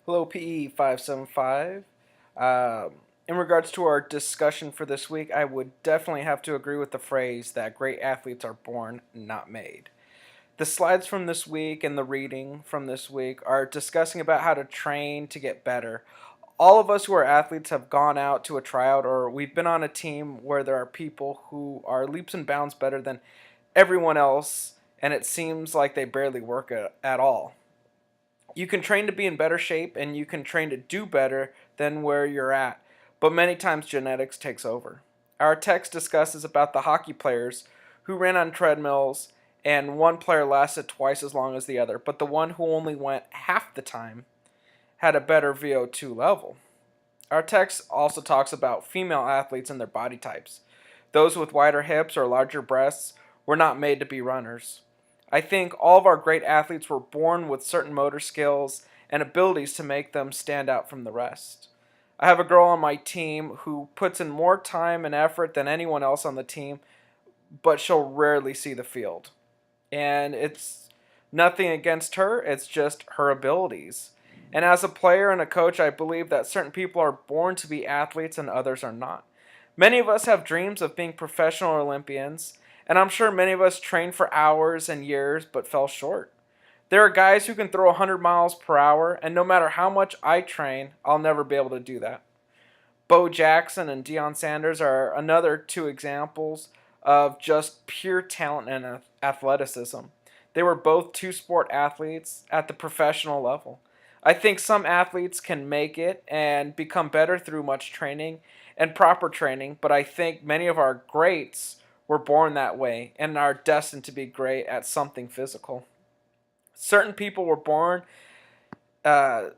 Hello, PE 575. In regards to our discussion for this week, I would definitely have to agree with the phrase that great athletes are born, not made. The slides from this week and the reading from this week are discussing about how to train to get better. All of us who are athletes have gone out to a tryout or we've been on a team where there are people who are leaps and bounds better than everyone else, and it seems like they barely work at all. You can train to be in better shape and you can train to do better than where you're at, but many times genetics takes over. Our text discusses about the hockey players who ran on treadmills and one player lasted twice as long as the other, but the one who only went half the time had a better VO2 level. Our text also talks about female athletes and their body types. Those with wider hips or larger breasts were not made to be runners. I think all of our great athletes were born with certain motor skills and abilities to make them stand out from the rest. I have a girl on my team who puts in more time and effort than anyone else on the team, but she'll rarely see the field. And it's nothing against her, it's just her abilities. And as a player and a coach, I believe that certain people are born to be athletes and others are not. Many of us have dreams of being professional Olympians, and I'm sure many of us trained for hours and years but fell short. There are guys who can throw 100 miles per hour, and no matter how much I train, I'll never be able to do that. Bo Jackson and Deion Sanders are another two examples of just pure talent and athleticism. They were both two sport athletes at the professional level. I think some athletes can make it and become better through much training and proper training, but I think many of our greats were born that way and are destined to be great at something physical. Certain people were born uh,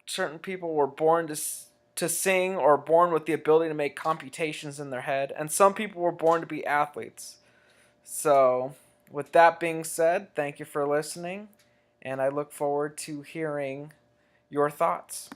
certain people were born to sing or born with the ability to make computations in their head, and some people were born to be athletes. So, with that being said, thank you for listening, and I look forward to hearing your thoughts.